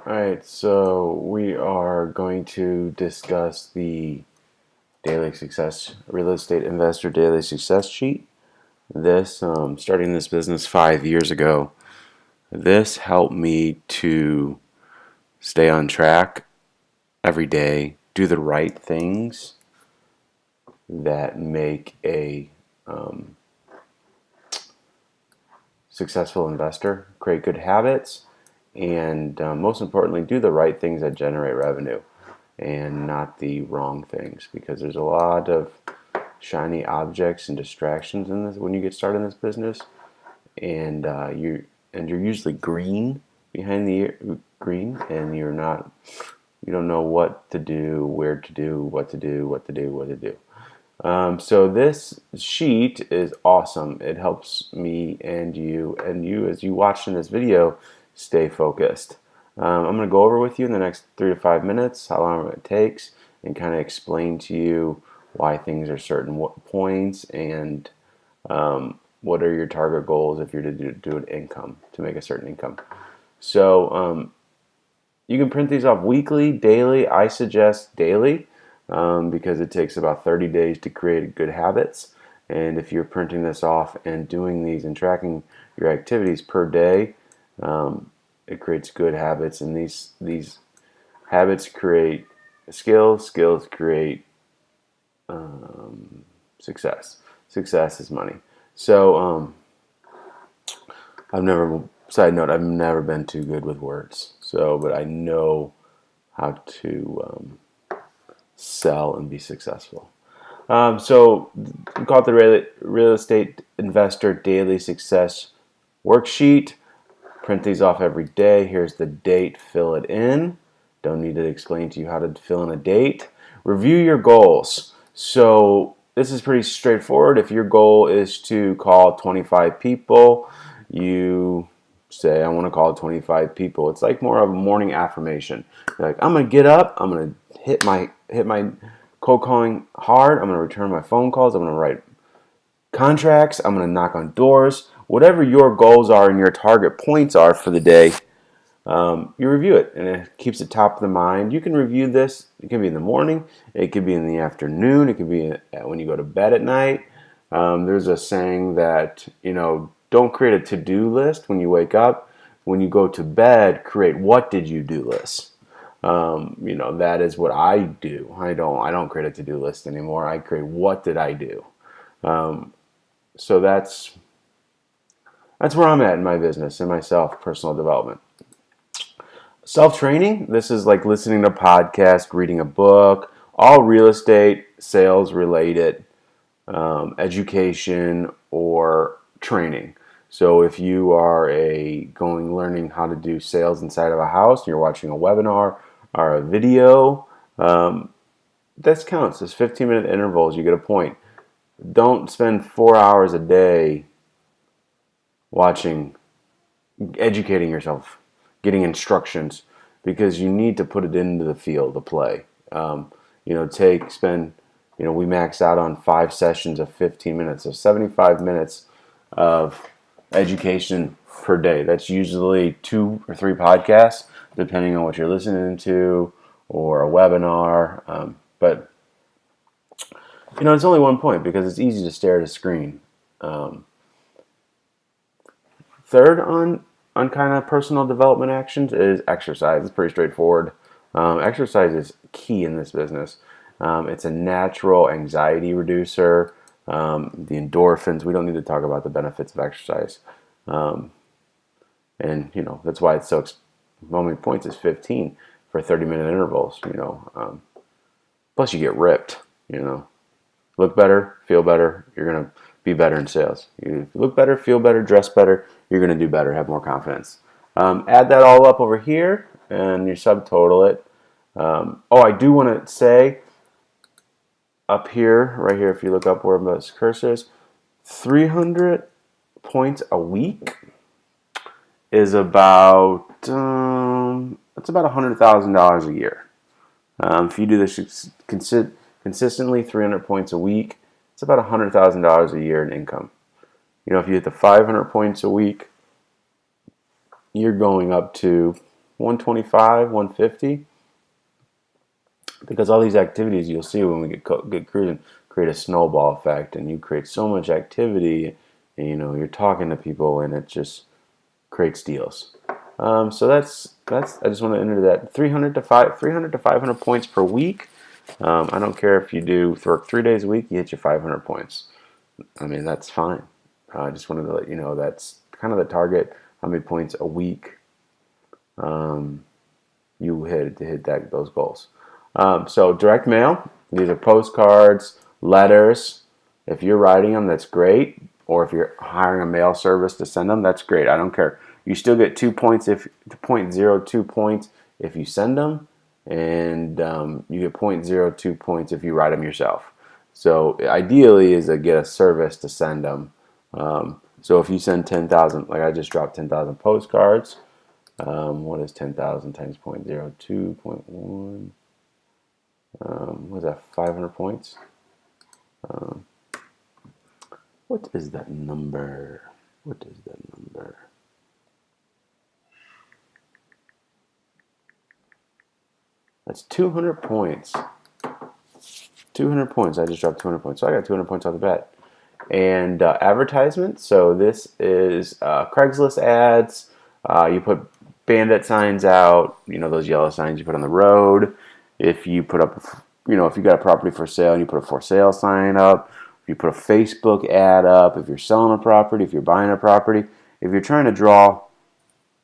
All right, so we are going to discuss the daily success real estate investor daily success sheet. This starting this business 5 years ago. This helped me to stay on track every day, do the right things that make a successful investor, create good habits, and most importantly, do the right things that generate revenue and not the wrong things, because there's a lot of shiny objects and distractions in this when you get started in this business, and you're usually green behind the green, and you don't know what to do, where to do, what to do, what to do, what to do. So this sheet is awesome. It helps me and you as you watch in this video stay focused. I'm going to go over with you in the next 3 to 5 minutes how long it takes and kind of explain to you why things are certain points and what are your target goals if you're to do an income, to make a certain income. So you can print these off weekly, daily. I suggest daily because it takes about 30 days to create good habits. And if you're printing this off and doing these and tracking your activities per day, it creates good habits. And these habits create skills. Skills create success. Success is money. So side note, I've never been too good with words. So, but I know how to sell and be successful. So we call it the real estate investor daily success worksheet. Print these off every day. Here's the date. Fill it in. Don't need to explain to you how to fill in a date. Review your goals. So this is pretty straightforward. If your goal is to call 25 people, you say, I want to call 25 people. It's like more of a morning affirmation. You're like, I'm going to get up. I'm going to hit my cold calling hard. I'm going to return my phone calls. I'm going to write contracts. I'm going to knock on doors. Whatever your goals are and your target points are for the day, you review it, and it keeps it top of the mind. You can review this. It can be in the morning. It could be in the afternoon. It could be when you go to bed at night. There's a saying that, don't create a to-do list when you wake up. When you go to bed, create what did you do list. That is what I do. I don't create a to-do list anymore. I create what did I do. So that's where I'm at in my business and myself, personal development. Self-training, this is like listening to a podcast, reading a book, all real estate, sales related, education or training. So if you are learning how to do sales inside of a house, and you're watching a webinar or a video, this counts. It's 15-minute intervals. You get a point. Don't spend 4 hours a day educating yourself, getting instructions, because you need to put it into the field to play. We max out on 5 sessions of 15 minutes, so 75 minutes of education per day. That's usually 2 or 3 podcasts, depending on what you're listening to, or a webinar. But it's only one point because it's easy to stare at a screen. Third on kind of personal development actions is exercise. It's pretty straightforward. Exercise is key in this business. It's a natural anxiety reducer. The endorphins. We don't need to talk about the benefits of exercise. That's why it's so. How many points is 15 for 30-minute intervals? Plus you get ripped. Look better, feel better. You're gonna be better in sales. You look better, feel better, dress better. You're gonna do better, have more confidence. Add that all up over here, and you subtotal it. I do want to say up here, right here, if you look up where the cursor is, 300 points a week is about that's about $100,000 a year. If you do this consistently, 300 points a week, it's about $100,000 a year in income. If you hit the 500 points a week, you're going up to 125, 150. Because all these activities you'll see when we get cruising create a snowball effect, and you create so much activity, and you're talking to people, and it just creates deals. So that's I just want to enter that 300 to 500 points per week. I don't care if you work 3 days a week, you hit your 500 points. I mean, that's fine. I just wanted to let you know that's kind of the target. How many points a week you hit to hit those goals. So direct mail, these are postcards, letters. If you're writing them, that's great. Or if you're hiring a mail service to send them, that's great. I don't care. You still get 2 points, 0.02 points if you send them, and you get 0.02 points if you write them yourself. So ideally is to get a service to send them. So if you send 10,000, like I just dropped 10,000 postcards, what is 10,000 times 0.02, 0.1? What is that, 500 points? What is that number? What is that number? That's 200 points. 200 points. I just dropped 200 points. So I got 200 points off the bat. And advertisements. So this is Craigslist ads. You put bandit signs out. Those yellow signs you put on the road. If you put up, if you got a property for sale and you put a for sale sign up. If you put a Facebook ad up. If you're selling a property. If you're buying a property. If you're trying to draw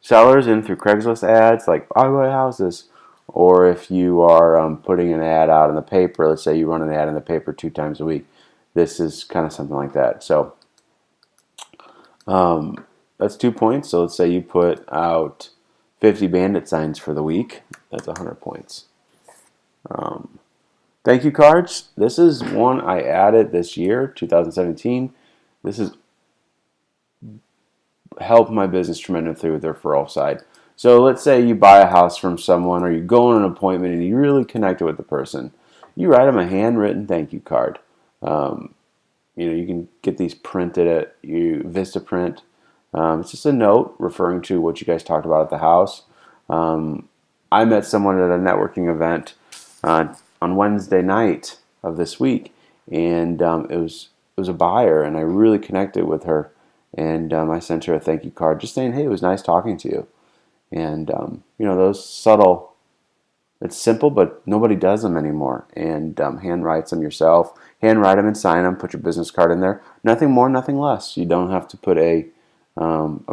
sellers in through Craigslist ads, like I buy houses. Or if you are putting an ad out in the paper, let's say you run an ad in the paper 2 times a week. This is kind of something like that. So that's 2 points. So let's say you put out 50 bandit signs for the week. That's 100 points. Thank you cards. This is one I added this year, 2017. This has helped my business tremendously with the referral side. So let's say you buy a house from someone, or you go on an appointment and you really connected with the person. You write them a handwritten thank you card. You can get these printed at Vistaprint. It's just a note referring to what you guys talked about at the house. I met someone at a networking event on Wednesday night of this week, and it was a buyer, and I really connected with her, and I sent her a thank you card, just saying, hey, it was nice talking to you. And, those subtle, it's simple, but nobody does them anymore. And hand writes them yourself. Hand write them and sign them. Put your business card in there. Nothing more, nothing less. You don't have to put a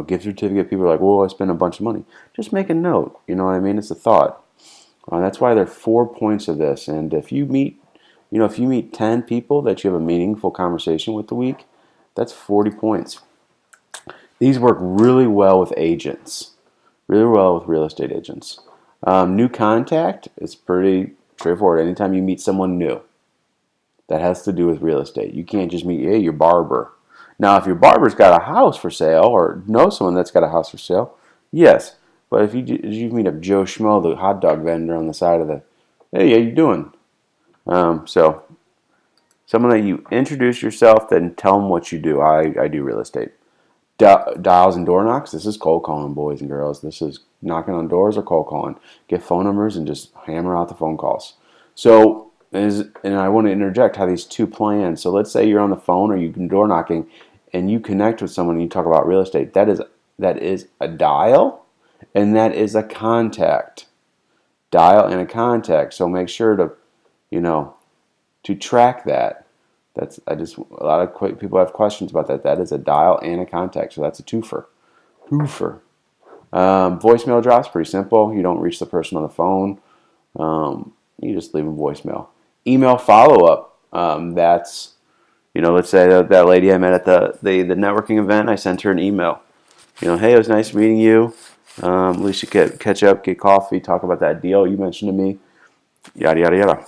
gift certificate. People are like, well, I spent a bunch of money. Just make a note. You know what I mean? It's a thought. That's why there are 4 points of this. And if you meet 10 people that you have a meaningful conversation with the week, that's 40 points. These work really well with agents. Really well with real estate agents. New contact is pretty straightforward. Anytime you meet someone new that has to do with real estate, you can't just meet, hey, your barber. Now, if your barber's got a house for sale or know someone that's got a house for sale, yes. But if you meet up Joe Schmo, the hot dog vendor on the side of the, hey, how you doing? So someone that you introduce yourself, then tell them what you do. I do real estate. Dials and door knocks. This is cold calling, boys and girls. This is knocking on doors or cold calling. Get phone numbers and just hammer out the phone calls. So, and I want to interject how these two play in. So let's say you're on the phone or you can door knocking and you connect with someone and you talk about real estate. That is a dial and that is a contact. Dial and a contact. So make sure to track that. A lot of people have questions about that. That is a dial and a contact, so that's a twofer. Voicemail drops, pretty simple. You don't reach the person on the phone. You just leave a voicemail. Email follow-up. That's, let's say that lady I met at the networking event, I sent her an email. Hey, it was nice meeting you. At least you could catch up, get coffee, talk about that deal you mentioned to me. Yada, yada, yada.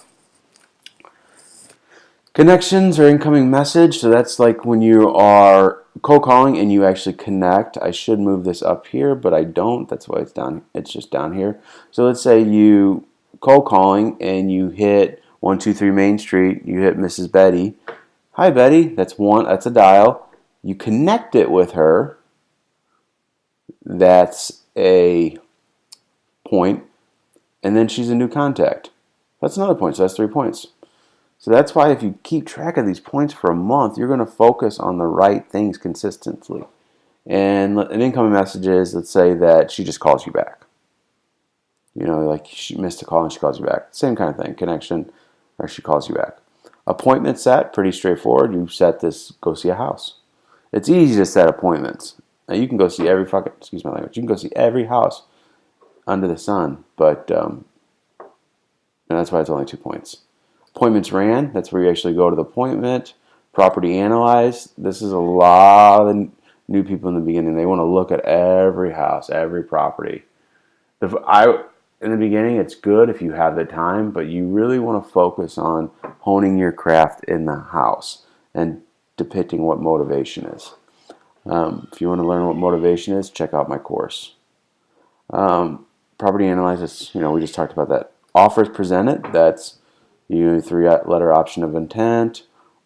Connections or incoming message. So that's like when you are cold calling and you actually connect. I should move this up here, but I don't. That's why it's down. It's just down here. So let's say you cold calling and you hit 123 Main Street. You hit Mrs. Betty. Hi, Betty. That's a dial. You connect it with her. That's a point, and then she's a new contact. That's another point, so that's 3 points. So that's why if you keep track of these points for a month, you're going to focus on the right things consistently. And an incoming message is, let's say that she just calls you back. Like she missed a call and she calls you back. Same kind of thing, connection, or she calls you back. Appointment set, pretty straightforward. You set this, go see a house. It's easy to set appointments. Now you can go see every fucking, excuse my language, you can go see every house under the sun, but, and that's why it's only 2 points. Appointments ran, that's where you actually go to the appointment. Property analyzed, this is a lot of new people in the beginning. They want to look at every house, every property. In the beginning, it's good if you have the time, but you really want to focus on honing your craft in the house and depicting what motivation is. If you want to learn what motivation is, check out my course. Property analysis, we just talked about that. Offers presented, that's your 3-letter option of intent,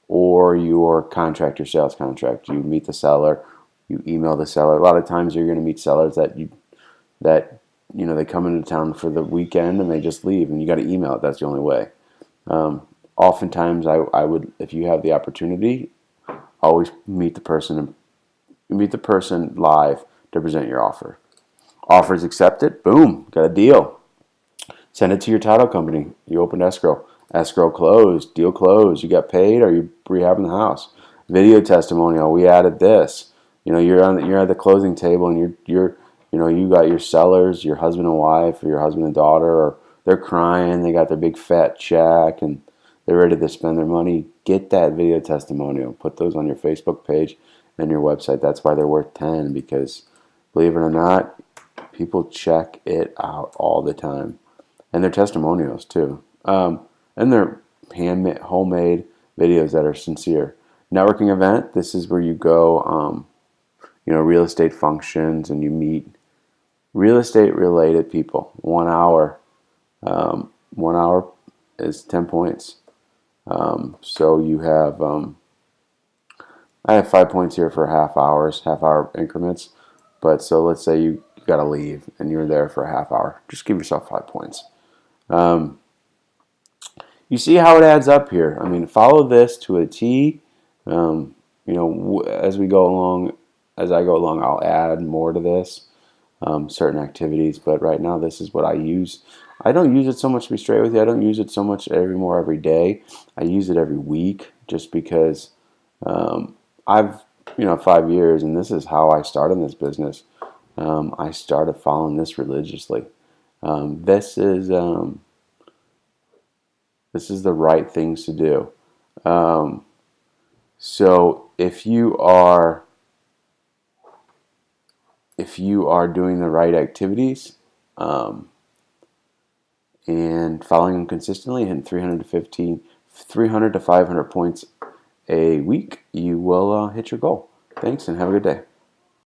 or your contract, your sales contract. You meet the seller, you email the seller. A lot of times you're going to meet sellers that they come into town for the weekend and they just leave, and you got to email it. That's the only way. Oftentimes, I would, if you have the opportunity, always meet the person live to present your offer. Offers accepted, boom, got a deal. Send it to your title company. You opened escrow. Escrow closed, deal closed. You got paid, or you rehabbing the house. Video testimonial. We added this. You're at the closing table, and you got your sellers, your husband and wife, or your husband and daughter, or they're crying. They got their big fat check, and they're ready to spend their money. Get that video testimonial. Put those on your Facebook page and your website. That's why they're worth 10, because believe it or not, people check it out all the time, and they're testimonials too. And they're handmade, homemade videos that are sincere. Networking event, this is where you go, real estate functions, and you meet real estate related people. 1 hour. 1 hour is 10 points. So you have, I have 5 points here for half hour increments. But so let's say you got to leave and you're there for a half hour. Just give yourself 5 points. You see how it adds up here. I mean, follow this to a T. As I go along, I'll add more to this, certain activities. But right now, this is what I use. I don't use it so much, to be straight with you. I don't use it so much every day. I use it every week, just because I've 5 years, and this is how I started in this business. I started following this religiously. This is the right things to do. So if you are doing the right activities and following them consistently, hitting 300 to 500 points a week, you will hit your goal. Thanks, and have a good day.